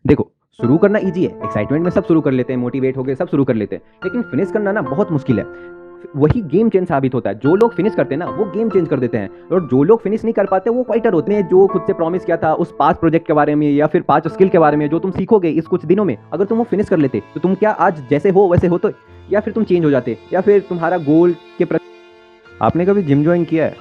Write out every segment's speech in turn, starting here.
देखो, शुरू करना ईज़ी है, एक्साइटमेंट में सब शुरू कर लेते हैं, मोटिवेट हो गए सब शुरू कर लेते हैं, लेकिन फिनिश करना ना बहुत मुश्किल है। वही गेम चेंज साबित होता है। जो लोग फिनिश करते हैं ना, वो गेम चेंज कर देते हैं, और जो लोग फिनिश नहीं कर पाते, वो क्वाइटर होते हैं, जो खुद से प्रॉमिस किया था उस 5 प्रोजेक्ट के बारे में या फिर 5 स्किल के बारे में जो तुम सीखोगे इस कुछ दिनों में, अगर तुम वो फिनिश कर लेते, तो तुम क्या आज जैसे हो वैसे होते, या फिर तुम चेंज हो जाते, या फिर तुम्हारा गोल के प्रति। आपने कभी जिम जॉइन किया है?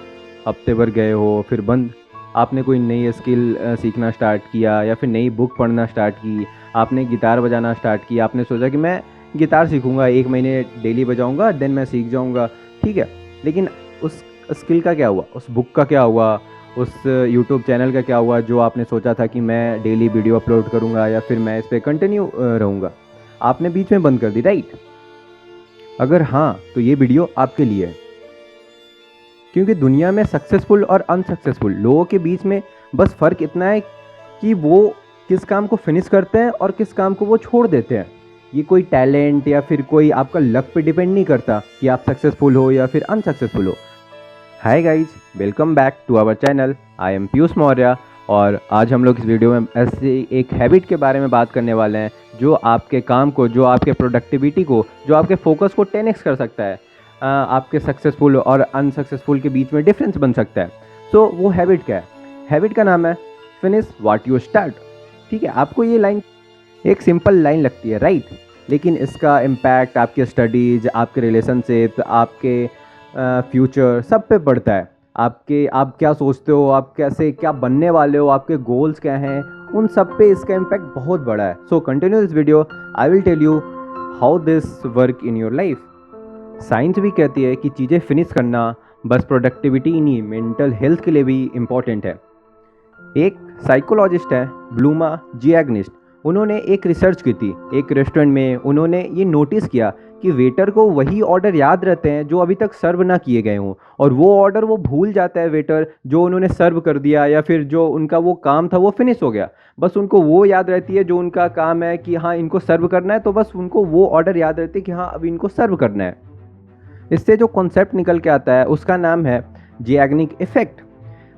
हफ्ते भर गए हो फिर बंद। आपने कोई नई स्किल सीखना स्टार्ट किया, या फिर नई बुक पढ़ना स्टार्ट की, आपने गिटार बजाना स्टार्ट किया, आपने सोचा कि मैं गिटार सीखूंगा, 1 महीने डेली बजाऊंगा, देन मैं सीख जाऊंगा, ठीक है। लेकिन उस स्किल का क्या हुआ, उस बुक का क्या हुआ, उस यूट्यूब चैनल का क्या हुआ जो आपने सोचा था कि मैं डेली वीडियो अपलोड करूंगा या फिर मैं इस पर कंटिन्यू रहूँगा? आपने बीच में बंद कर दी, राइट? अगर हाँ, तो ये वीडियो आपके लिए है, क्योंकि दुनिया में सक्सेसफुल और अनसक्सेसफुल लोगों के बीच में बस फ़र्क इतना है कि वो किस काम को फिनिश करते हैं और किस काम को वो छोड़ देते हैं। ये कोई टैलेंट या फिर कोई आपका लक पे डिपेंड नहीं करता कि आप सक्सेसफुल हो या फिर अनसक्सेसफुल हो। Hi guys, welcome back to our channel. I am Piyush Maurya, और आज हम लोग इस वीडियो में ऐसे एक हैबिट के बारे में बात करने वाले हैं जो आपके काम को, जो आपके प्रोडक्टिविटी को, जो आपके फोकस को 10x कर सकता है। आपके सक्सेसफुल और अनसक्सेसफुल के बीच में डिफरेंस बन सकता है। सो वो हैबिट क्या है? हैबिट का नाम है फिनिश व्हाट यू स्टार्ट। ठीक है, आपको ये लाइन एक सिंपल लाइन लगती है, राइट? लेकिन इसका इम्पैक्ट आपके स्टडीज, आपके रिलेशनशिप, आपके फ्यूचर सब पे पड़ता है। आप क्या सोचते हो, आप कैसे क्या बनने वाले हो, आपके गोल्स क्या हैं, उन सब पे इसका इम्पैक्ट बहुत बड़ा है। So continue this video, I will tell you how this work in your life. Science भी कहती है कि चीज़ें फिनिश करना बस प्रोडक्टिविटी ही नहीं, मेंटल हेल्थ के लिए भी इम्पॉर्टेंट है। एक साइकोलॉजिस्ट है ब्लूमा जियाग्निस्ट, उन्होंने एक रिसर्च की थी। एक रेस्टोरेंट में उन्होंने ये नोटिस किया कि वेटर को वही ऑर्डर याद रहते हैं जो अभी तक सर्व ना किए गए हों, और वो ऑर्डर वो भूल जाता है वेटर जो उन्होंने सर्व कर दिया, या फिर जो उनका वो काम था वो फिनिश हो गया। बस उनको वो याद रहती है जो उनका काम है कि हाँ इनको सर्व करना है, तो बस उनको वो ऑर्डर याद रहती है कि हाँ अभी इनको सर्व करना है। इससे जो कॉन्सेप्ट निकल के आता है उसका नाम है जियाग्निक इफेक्ट।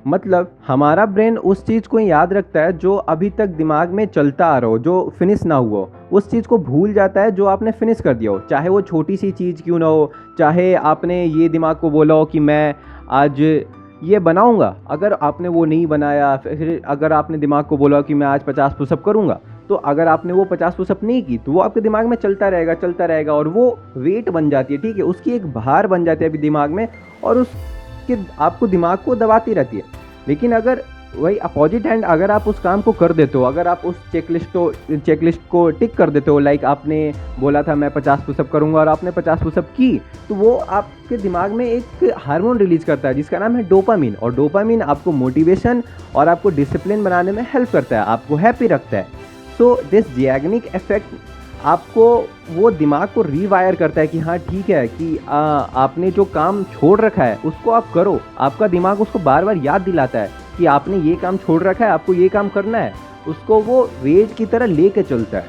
मतलब हमारा ब्रेन उस चीज़ को याद रखता है जो अभी तक दिमाग में चलता आ रहा हो, जो फिनिश ना हुआ हो, उस चीज़ को भूल जाता है जो आपने फिनिश कर दिया हो, चाहे वो छोटी सी चीज़ क्यों ना हो। चाहे आपने ये दिमाग को बोला हो कि मैं आज ये बनाऊंगा, अगर आपने वो नहीं बनाया, फिर अगर आपने दिमाग को बोला कि मैं आज 50 पुशअप करूंगा, तो अगर आपने वो 50 पुशअप नहीं की तो वो आपके दिमाग में चलता रहेगा, और वो वेट बन जाती है, ठीक है, उसकी एक भार बन जाती है अभी दिमाग में, और उसके आपको दिमाग को दबाती रहती है। लेकिन अगर वही अपोजिट हैंड, अगर आप उस काम को कर देते हो, अगर आप उस चेकलिस्ट को टिक कर देते हो, लाइक आपने बोला था मैं 50 पुशअप करूंगा और आपने 50 पुशअप की, तो वो आपके दिमाग में एक हार्मोन रिलीज करता है जिसका नाम है डोपामिन, और डोपामिन आपको मोटिवेशन और आपको डिसिप्लिन बनाने में हेल्प करता है, आपको हैप्पी रखता है। सो दिस जियाग्निक इफेक्ट आपको वो दिमाग को रीवायर करता है कि हाँ ठीक है कि आपने जो काम छोड़ रखा है उसको आप करो। आपका दिमाग उसको बार बार याद दिलाता है कि आपने ये काम छोड़ रखा है, आपको ये काम करना है, उसको वो वेट की तरह लेके चलता है।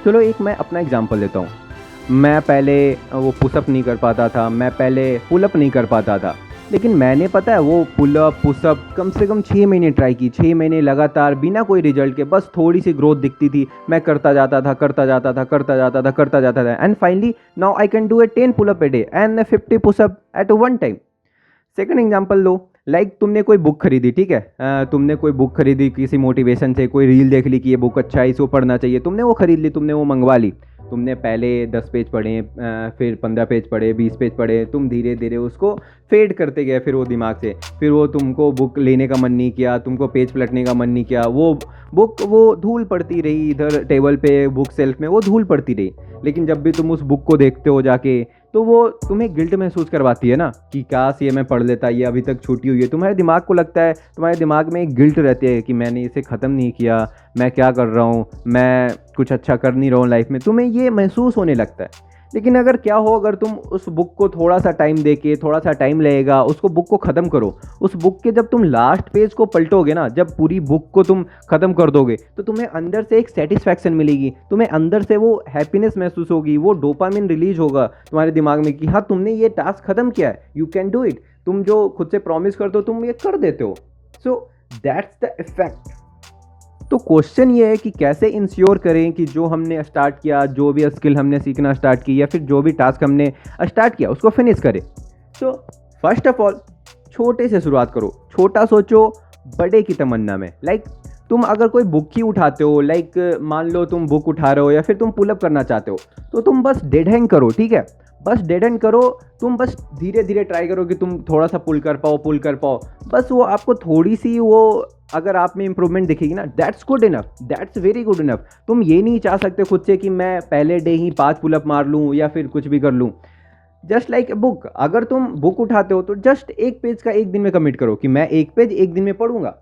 चलो एक मैं अपना एग्जांपल देता हूँ। मैं पहले वो पुशअप नहीं कर पाता था, मैं पहले पुलअप नहीं कर पाता था, लेकिन मैंने पता है वो पुलअप पुशअप कम से कम 6 महीने ट्राई की, 6 महीने लगातार बिना कोई रिजल्ट के, बस थोड़ी सी ग्रोथ दिखती थी, मैं करता जाता था, and finally now I can do a 10 pullup a day and 50 pushup at one time. Second example लो, लाइक तुमने कोई बुक खरीदी, ठीक है, तुमने कोई बुक खरीदी किसी मोटिवेशन से, कोई रील देख ली कि ये बुक अच्छा है, इसको पढ़ना चाहिए, तुमने वो खरीद ली, तुमने वो मंगवा ली। तुमने पहले 10 पेज पढ़े, फिर 15 पेज पढ़े, 20 पेज पढ़े, तुम धीरे धीरे उसको फेड करते गए फिर वो दिमाग से, फिर वो तुमको बुक लेने का मन नहीं किया, तुमको पेज पलटने का मन नहीं किया, वो बुक वो धूल पड़ती रही इधर टेबल पे, बुक सेल्फ में वो धूल पड़ती रही। लेकिन जब भी तुम उस बुक को देखते हो जाके, तो वो तुम्हें गिल्ट महसूस करवाती है ना कि काश ये मैं पढ़ लेता, ये अभी तक छूटी हुई है। तुम्हारे दिमाग को लगता है, तुम्हारे दिमाग में एक गिल्ट रहती है कि मैंने इसे ख़त्म नहीं किया, मैं क्या कर रहा हूँ, मैं कुछ अच्छा कर नहीं रहा हूँ लाइफ में, तुम्हें ये महसूस होने लगता है। लेकिन अगर क्या हो, अगर तुम उस बुक को थोड़ा सा टाइम देके, थोड़ा सा टाइम लगेगा, उसको बुक को ख़त्म करो, उस बुक के जब तुम लास्ट पेज को पलटोगे ना, जब पूरी बुक को तुम ख़त्म कर दोगे, तो तुम्हें अंदर से एक सेटिस्फैक्शन मिलेगी, तुम्हें अंदर से वो हैप्पीनेस महसूस होगी, वो डोपामिन रिलीज होगा तुम्हारे दिमाग में कि हाँ तुमने ये टास्क ख़त्म किया है, यू कैन डू इट। तुम जो खुद से प्रॉमिस करते हो तुम ये कर देते हो। So that's the effect. तो क्वेश्चन ये है कि कैसे इंश्योर करें कि जो हमने स्टार्ट किया, जो भी स्किल हमने सीखना स्टार्ट की या फिर जो भी टास्क हमने स्टार्ट किया उसको फिनिश करें। तो फर्स्ट ऑफ ऑल छोटे से शुरुआत करो, छोटा सोचो बड़े की तमन्ना में। लाइक तुम अगर कोई बुक ही उठाते हो, लाइक मान लो तुम बुक उठा रहे हो या फिर तुम पुलअप करना चाहते हो, तो तुम बस डेड हैंग करो, ठीक है, बस डेड हैंग करो। तुम बस धीरे धीरे ट्राई करो कि तुम थोड़ा सा पुल कर पाओ। बस वो आपको थोड़ी सी वो अगर आप में इंप्रूवमेंट दिखेगी ना, that's good enough, that's very good enough. तुम ये नहीं चाह सकते खुद से कि मैं पहले डे ही 5 पुलअप मार लूँ या फिर कुछ भी कर लूँ। जस्ट लाइक ए बुक, अगर तुम बुक उठाते हो तो जस्ट एक पेज का एक दिन में कमिट करो कि मैं एक पेज एक दिन में पढ़ूंगा,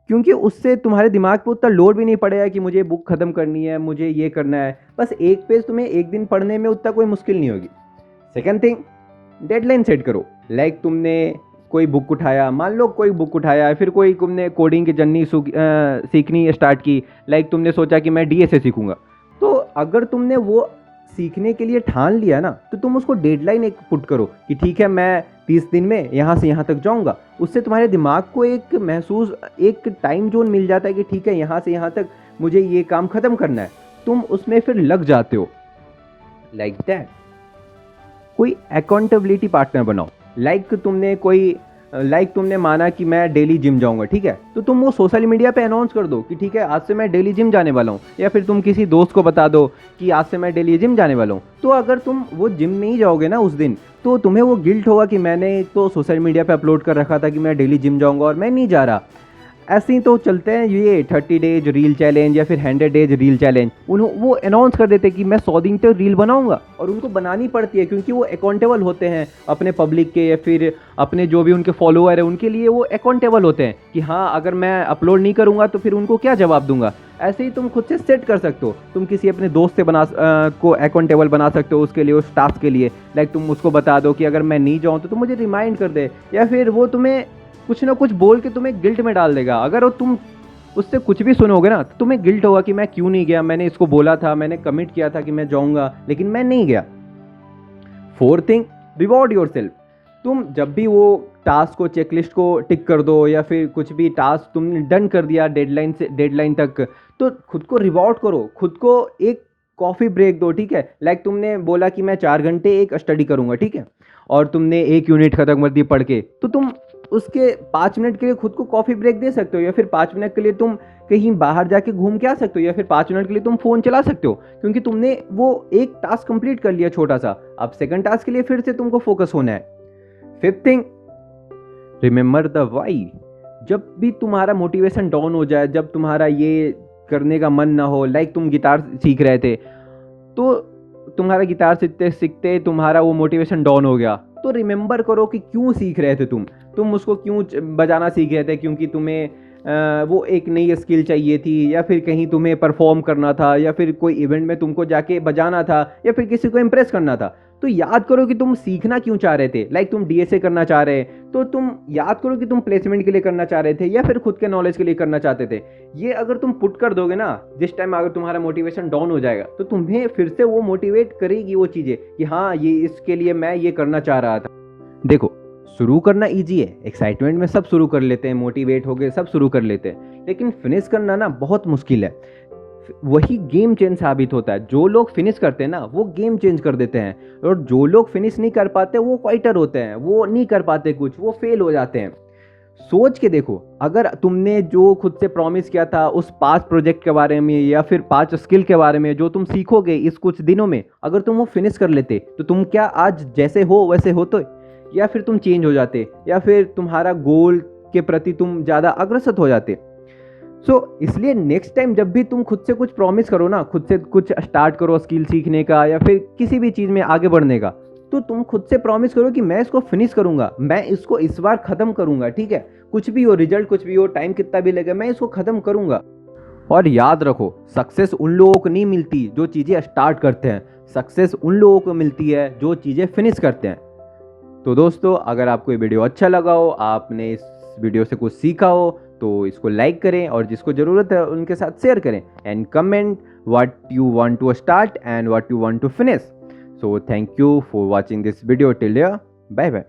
क्योंकि उससे तुम्हारे दिमाग पे उतना लोड भी नहीं पड़ेगा कि मुझे बुक ख़त्म करनी है, मुझे ये करना है। बस एक पेज तुम्हें एक दिन पढ़ने में उतना कोई मुश्किल नहीं होगी। सेकेंड थिंग, डेडलाइन सेट करो। लाइक तुमने कोई बुक उठाया, मान लो कोई बुक उठाया, फिर कोई तुमने कोडिंग की जर्नी सीखनी स्टार्ट की। लाइक तुमने सोचा कि मैं डीएसए सीखूंगा, तो अगर तुमने वो सीखने के लिए ठान लिया ना, तो तुम उसको डेडलाइन एक पुट करो कि ठीक है मैं 30 दिन में यहाँ से यहाँ तक जाऊँगा। उससे तुम्हारे दिमाग को एक टाइम जोन मिल जाता है कि ठीक है यहाँ से यहाँ तक मुझे ये काम ख़त्म करना है। तुम उसमें फिर लग जाते हो। लाइक दैट कोई अकाउंटेबिलिटी पार्टनर बनाओ। लाइक तुमने माना कि मैं डेली जिम जाऊंगा, ठीक है, तो तुम वो सोशल मीडिया पे अनाउंस कर दो कि ठीक है आज से मैं डेली जिम जाने वाला हूँ, या फिर तुम किसी दोस्त को बता दो कि आज से मैं डेली जिम जाने वाला हूँ। तो अगर तुम वो जिम नहीं जाओगे ना उस दिन, तो तुम्हें वो गिल्ट होगा कि मैंने तो सोशल मीडिया पे अपलोड कर रखा था कि मैं डेली जिम जाऊँगा और मैं नहीं जा रहा। ऐसे ही तो चलते हैं ये 30 डेज रील चैलेंज या फिर 100 डेज रील चैलेंज। वो अनाउंस कर देते हैं कि मैं 100 दिन तक रील बनाऊंगा, और उनको बनानी पड़ती है क्योंकि वो अकाउंटेबल होते हैं अपने पब्लिक के या फिर अपने जो भी उनके फॉलोअर है उनके लिए। वो अकाउंटेबल होते हैं कि हाँ अगर मैं अपलोड नहीं करूँगा तो फिर उनको क्या जवाब दूंगा। ऐसे ही तुम खुद से सेट कर सकते हो। तुम किसी अपने दोस्त से को अकाउंटेबल बना सकते हो उसके लिए, उस टास्क के लिए। लाइक तुम उसको बता दो कि अगर मैं नहीं जाऊँ तो तुम मुझे रिमाइंड कर दे, या फिर वो तुम्हें कुछ ना कुछ बोल के तुम्हें गिल्ट में डाल देगा। अगर वो तुम उससे कुछ भी सुनोगे ना, तो तुम्हें गिल्ट होगा कि मैं क्यों नहीं गया, मैंने इसको बोला था, मैंने कमिट किया था कि मैं जाऊंगा लेकिन मैं नहीं गया। Fourth thing, reward yourself. तुम जब भी वो टास्क को, चेकलिस्ट को टिक कर दो या फिर कुछ भी टास्क तुमने डन कर दिया डेडलाइन तक, तो खुद को रिवॉर्ड करो, खुद को एक कॉफ़ी ब्रेक दो, ठीक है। लाइक तुमने बोला कि मैं 4 घंटे एक स्टडी करूंगा, ठीक है, और तुमने 1 यूनिट खत्म कर दी पढ़ के, तो तुम उसके 5 मिनट के लिए खुद को कॉफ़ी ब्रेक दे सकते हो, या फिर 5 मिनट के लिए तुम कहीं बाहर जाके घूम के आ सकते हो, या फिर 5 मिनट के लिए तुम फ़ोन चला सकते हो, क्योंकि तुमने वो एक टास्क कंप्लीट कर लिया छोटा सा। अब सेकंड टास्क के लिए फिर से तुमको फोकस होना है। Fifth thing, remember the why. जब भी तुम्हारा मोटिवेशन डाउन हो जाए, जब तुम्हारा ये करने का मन ना हो, लाइक तुम गिटार सीख रहे थे, तो तुम्हारा गिटार सीखते सीखते तुम्हारा वो मोटिवेशन डाउन हो गया, तो रिमेंबर करो कि क्यों सीख रहे थे तुम उसको क्यों बजाना सीख रहे थे। क्योंकि तुम्हें वो एक नई स्किल चाहिए थी, या फिर कहीं तुम्हें परफॉर्म करना था, या फिर कोई इवेंट में तुमको जाके बजाना था, या फिर किसी को इम्प्रेस करना था। तो याद करो कि तुम सीखना क्यों चाह रहे थे। लाइक तुम डीएसए करना चाह रहे, तो तुम याद करो कि तुम प्लेसमेंट के लिए करना चाह रहे थे या फिर खुद के नॉलेज के लिए करना चाहते थे। ये अगर तुम पुट कर दोगे ना, जिस टाइम अगर तुम्हारा मोटिवेशन डाउन हो जाएगा, तो तुम्हें फिर से वो मोटिवेट करेगी वो चीज़ें कि हाँ ये इसके लिए मैं ये करना चाह रहा था। देखो, शुरू करना इजी है, एक्साइटमेंट में सब शुरू कर लेते हैं, मोटिवेट हो गए सब शुरू कर लेते हैं, लेकिन फिनिश करना ना बहुत मुश्किल है। वही गेम चेंज साबित होता है। जो लोग फिनिश करते हैं ना वो गेम चेंज कर देते हैं, और जो लोग फिनिश नहीं कर पाते वो क्वाइटर होते हैं, वो नहीं कर पाते कुछ, वो फेल हो जाते हैं। सोच के देखो, अगर तुमने जो खुद से प्रॉमिस किया था उस 5 प्रोजेक्ट के बारे में या फिर 5 स्किल के बारे में जो तुम सीखोगे इस कुछ दिनों में, अगर तुम वो फिनिश कर लेते, तो तुम क्या आज जैसे हो वैसे होते, या फिर तुम चेंज हो जाते, या फिर तुम्हारा गोल के प्रति तुम ज़्यादा अग्रसर हो जाते। इसलिए नेक्स्ट टाइम जब भी तुम खुद से कुछ प्रॉमिस करो ना, खुद से कुछ स्टार्ट करो स्किल सीखने का या फिर किसी भी चीज़ में आगे बढ़ने का, तो तुम खुद से प्रॉमिस करो कि मैं इसको फिनिश करूंगा, मैं इसको इस बार ख़त्म करूंगा, ठीक है, कुछ भी हो, रिजल्ट कुछ भी हो, टाइम कितना भी लगे, मैं इसको ख़त्म करूंगा। और याद रखो, सक्सेस उन लोगों को नहीं मिलती जो चीज़ें स्टार्ट करते हैं, सक्सेस उन लोगों को मिलती है जो चीज़ें फिनिश करते हैं। तो दोस्तों, अगर आपको ये वीडियो अच्छा लगा हो, आपने इस वीडियो से कुछ सीखा हो, तो इसको लाइक करें, और जिसको ज़रूरत है उनके साथ शेयर करें, and comment what you want to start and what you want to finish. So thank you for watching this video till here, bye bye.